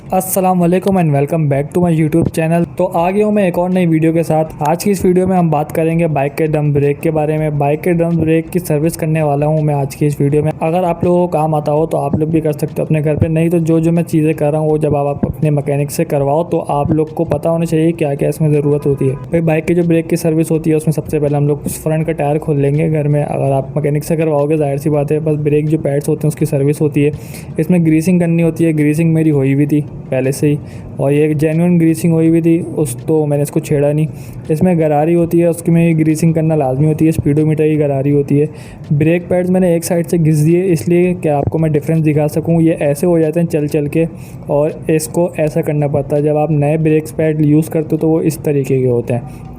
अस्सलाम वालेकुम and welcome back to my YouTube channel. तो आ गया हूँ मैं एक और नई वीडियो के साथ। आज की इस वीडियो में हम बात करेंगे बाइक के ड्रम ब्रेक के बारे में। बाइक के ड्रम ब्रेक की सर्विस करने वाला हूँ मैं आज की इस वीडियो में। अगर आप लोगों को काम आता हो तो आप लोग भी कर सकते हो अपने घर पे, नहीं तो जो मैं चीज़ें कर रहा हूँ वो जब आप अपने मैकेनिक से करवाओ तो आप लोग को पता होना चाहिए क्या क्या इसमें ज़रूरत होती है। भाई बाइक की जो ब्रेक की सर्विस होती है उसमें सबसे पहले हम लोग फ्रंट का टायर खोल लेंगे घर में। अगर आप मैकेनिक से करवाओगे जाहिर सी बात है, बस ब्रेक जो पैड्स होते हैं उसकी सर्विस होती है। इसमें ग्रीसिंग करनी होती है। ग्रीसिंग मेरी हुई हुई थी पहले से ही, और ये जेन्युइन ग्रीसिंग हुई हुई थी उस तो मैंने इसको छेड़ा नहीं। इसमें गरारी होती है, उसकी में ग्रीसिंग करना लाजमी होती है। स्पीडोमीटर की गरारी होती है। ब्रेक पैड्स मैंने एक साइड से घिस दिए इसलिए कि आपको मैं डिफरेंस दिखा सकूं। ये ऐसे हो जाते हैं चल चल के, और इसको ऐसा करना पड़ता है। जब आप नए ब्रेक पैड यूज़ करते हो तो वो इस तरीके के होते हैं।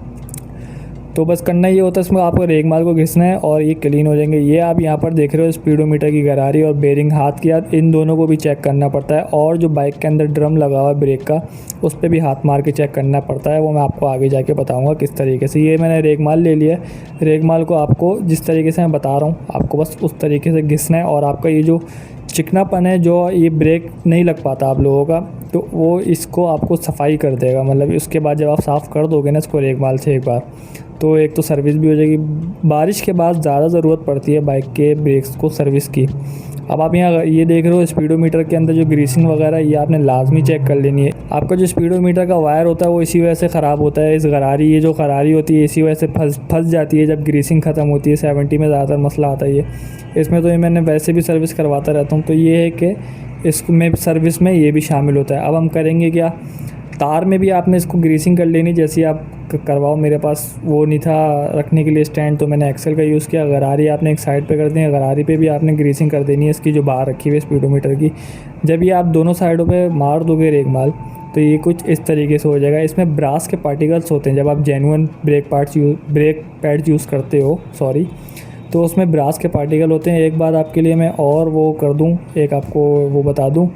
तो बस करना ये होता है, इसमें आपको रेगमाल को घिसना है और ये क्लीन हो जाएंगे। ये आप यहाँ पर देख रहे हो स्पीडोमीटर की गरारी और बेरिंग हाथ की हाथ, इन दोनों को भी चेक करना पड़ता है। और जो बाइक के अंदर ड्रम लगा हुआ है ब्रेक का, उस पर भी हाथ मार के चेक करना पड़ता है। वो मैं आपको आगे जाके बताऊँगा किस तरीके से। ये मैंने रेगमाल ले लिया है। रेगमाल को आपको जिस तरीके से मैं बता रहा हूँ आपको बस उस तरीके से घिसना है। और आपका ये जो चिकनापन है, जो ये ब्रेक नहीं लग पाता आप लोगों का, तो वो इसको आपको सफाई कर देगा। मतलब उसके बाद जब आप साफ़ कर दोगे ना इसको रेगमाल से एक बार, तो एक तो सर्विस भी हो जाएगी। बारिश के बाद ज़्यादा ज़रूरत पड़ती है बाइक के ब्रेक्स को सर्विस की। अब आप यहाँ ये देख रहे हो स्पीडोमीटर के अंदर जो ग्रीसिंग वगैरह, ये आपने लाजमी चेक कर लेनी है। आपका जो स्पीडोमीटर का वायर होता है वो इसी वजह से ख़राब होता है। इस गरारी, ये जो गरारी होती है इसी वजह से फंस जाती है जब ग्रीसिंग ख़त्म होती है। 70 में ज़्यादातर मसला आता है ये। इसमें तो ये मैंने वैसे भी सर्विस करवाता रहता हूँ, तो ये है कि इसमें सर्विस में ये भी शामिल होता है। अब हम करेंगे क्या, तार में भी आपने इसको ग्रीसिंग कर लेनी जैसे आप करवाओ। मेरे पास वो नहीं था रखने के लिए स्टैंड, तो मैंने एक्सेल का यूज़ किया। गरारी आपने एक साइड पे कर दी है, गरारी पे भी आपने ग्रीसिंग कर देनी है इसकी जो बाहर रखी हुई है स्पीडोमीटर की। जब ये आप दोनों साइडों पे मार दोगे रेगमाल तो ये कुछ इस तरीके से हो जाएगा। इसमें ब्रास के पार्टिकल्स होते हैं। जब आप जेन्युइन ब्रेक पैड्स यूज़ करते हो, सॉरी, तो उसमें ब्रास के पार्टिकल होते हैं। एक बात आपके लिए मैं और वो कर दूं, एक आपको वो बता दूं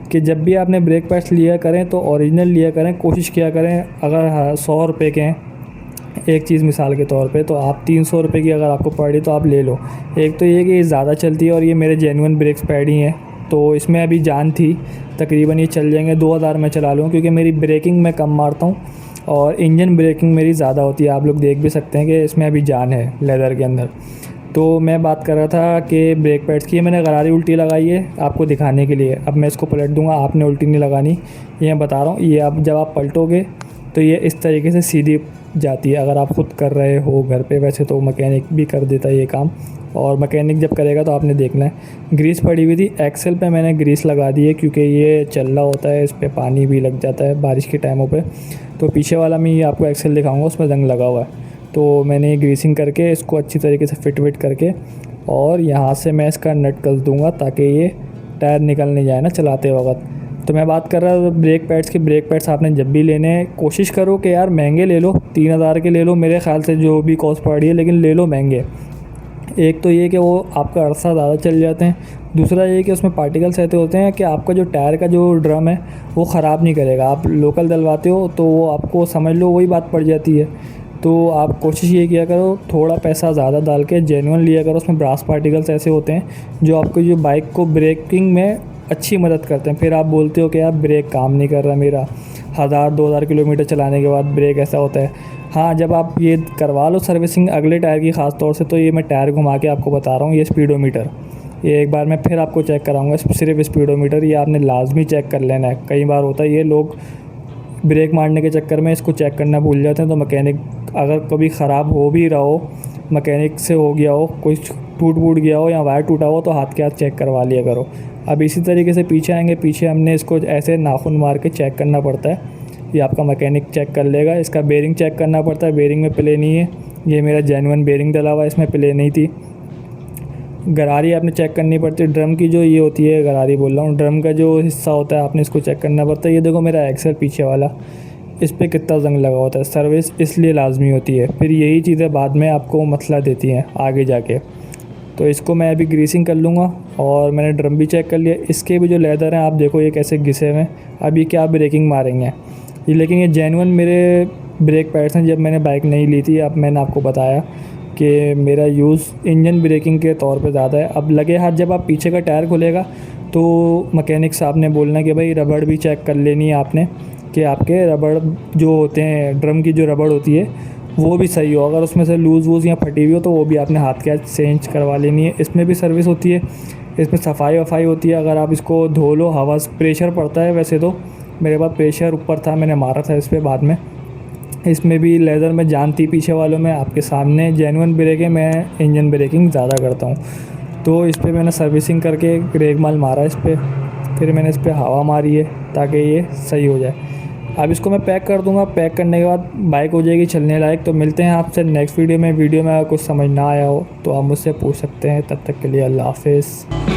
कि जब भी आपने ब्रेक पैड्स लिया करें तो ओरिजिनल लिया करें। कोशिश किया करें, अगर 100 रुपये के हैं एक चीज़ मिसाल के तौर पे, तो आप 300 रुपये की अगर आपको पड़ी तो आप ले लो। एक तो ये कि ये ज़्यादा चलती है और ये मेरे जेन्युइन ब्रेक पैड ही हैं, तो इसमें अभी जान थी। तकरीबन ये चल जाएंगे 2000 में चला लूँ, क्योंकि मेरी ब्रेकिंग मैं कम मारता हूँ और इंजन ब्रेकिंग मेरी ज़्यादा होती है। आप लोग देख भी सकते हैं कि इसमें अभी जान है लेदर के अंदर। तो मैं बात कर रहा था कि ब्रेक पैड्स की मैंने गरारी उल्टी लगाई है आपको दिखाने के लिए। अब मैं इसको पलट दूंगा, आपने उल्टी नहीं लगानी, ये बता रहा हूँ। ये अब जब आप पलटोगे तो ये इस तरीके से सीधी जाती है अगर आप ख़ुद कर रहे हो घर पे। वैसे तो मैकेनिक भी कर देता है ये काम, और मैकेनिक जब करेगा तो आपने देखना है। ग्रीस पड़ी हुई थी, एक्सेल पे मैंने ग्रीस लगा दी है क्योंकि ये चल रहा होता है, इस पर पानी भी लग जाता है बारिश के टाइमों पे। तो पीछे वाला मैं ये आपको एक्सेल दिखाऊंगा, उसमें जंग लगा हुआ है। तो मैंने ग्रीसिंग करके इसको अच्छी तरीके से फिट करके, और यहाँ से मैं इसका नट कस दूँगा ताकि ये टायर निकल नहीं जाए ना चलाते वक्त। तो मैं बात कर रहा था ब्रेक पैड्स की। ब्रेक पैड्स आपने जब भी लेने हैं कोशिश करो कि यार महंगे ले लो, 3000 के ले लो मेरे ख्याल से जो भी कॉस्ट पड़ रही है, लेकिन ले लो महंगे। एक तो ये कि वो आपका अरसा ज़्यादा चल जाते हैं। दूसरा ये कि उसमें पार्टिकल्स ऐसे होते हैं कि आपका जो टायर का जो ड्रम है वो ख़राब नहीं करेगा। आप लोकल डलवाते हो तो वो आपको समझ लो वही बात पड़ जाती है। तो आप कोशिश ये किया करो थोड़ा पैसा ज़्यादा डाल के जेन्युइन लिया करो। उसमें ब्रास पार्टिकल्स ऐसे होते हैं जो आपको जो बाइक को ब्रेकिंग में अच्छी मदद करते हैं। फिर आप बोलते हो कि यार ब्रेक काम नहीं कर रहा मेरा, 1000-2000 किलोमीटर चलाने के बाद ब्रेक ऐसा होता है। हाँ, जब आप ये करवा लो सर्विसिंग अगले टायर की ख़ास तौर से, तो ये मैं टायर घुमा के आपको बता रहा हूँ। ये स्पीडोमीटर, ये एक बार मैं फिर आपको चेक कराऊँगा। सिर्फ स्पीडोमीटर ये आपने लाजमी चेक कर लेना है। कई बार होता है ये लोग ब्रेक मारने के चक्कर में इसको चेक करना भूल जाते हैं। तो मैकेनिक अगर कभी ख़राब हो भी रहा हो, मैकेनिक से हो गया हो, कुछ टूट गया हो या वायर टूटा हो, तो हाथ के हाथ चेक करवा लिया करो। अब इसी तरीके से पीछे आएंगे, पीछे हमने इसको ऐसे नाखून मार के चेक करना पड़ता है। ये आपका मैकेनिक चेक कर लेगा। इसका बेरिंग चेक करना पड़ता है, बेरिंग में प्ले नहीं है। ये मेरा जेन्युइन बेरिंग डला हुआ है, इसमें प्ले नहीं थी। गरारी आपने चेक करनी पड़ती है। ड्रम की जो ये होती है, गरारी बोल रहा हूँ, ड्रम का जो हिस्सा होता है आपने इसको चेक करना पड़ता है। ये देखो मेरा एक्सेल पीछे वाला, इस पर कितना जंग लगा होता है। सर्विस इसलिए लाजमी होती है, फिर यही चीज़ें बाद में आपको मसला देती हैं आगे जाके। तो इसको मैं अभी ग्रीसिंग कर लूँगा। और मैंने ड्रम भी चेक कर लिया। इसके भी जो लेदर हैं आप देखो ये कैसे घिसे हुए हैं। अभी क्या ब्रेकिंग मारेंगे ये, लेकिन ये जेन्युइन मेरे ब्रेक पैड्स हैं। जब मैंने बाइक नहीं ली थी, अब मैंने आपको बताया कि मेरा यूज़ इंजन ब्रेकिंग के तौर पे ज़्यादा है। अब लगे हाथ जब आप पीछे का टायर खोलेगा तो मैकेनिक साहब ने बोलना कि भाई रबड़ भी चेक कर लेनी है आपने, कि आपके रबड़ जो होते हैं, ड्रम की जो रबड़ होती है वो भी सही हो। अगर उसमें से लूज़ वूज़ या फटी हुई हो तो वो भी आपने हाथ के हाथ चेंज करवा लेनी है। इसमें भी सर्विस होती है, इसमें सफाई वफाई होती है। अगर आप इसको धो लो, हवा से प्रेशर पड़ता है, वैसे तो मेरे पास प्रेशर ऊपर था, मैंने मारा था इस पर बाद में। इसमें भी लेदर में जान थी पीछे वालों में। आपके सामने जेन्युइन ब्रेक है, मैं इंजन ब्रेकिंग ज़्यादा करता हूँ। तो इस पर मैंने सर्विसिंग करके रेग माल मारा इस पर, फिर मैंने इस पर हवा मारी है ताकि ये सही हो जाए। अब इसको मैं पैक कर दूंगा। पैक करने के बाद बाइक हो जाएगी चलने लायक। तो मिलते हैं आपसे नेक्स्ट वीडियो में। वीडियो में अगर कुछ समझ ना आया हो तो आप मुझसे पूछ सकते हैं। तब तक के लिए अल्लाह हाफिज़।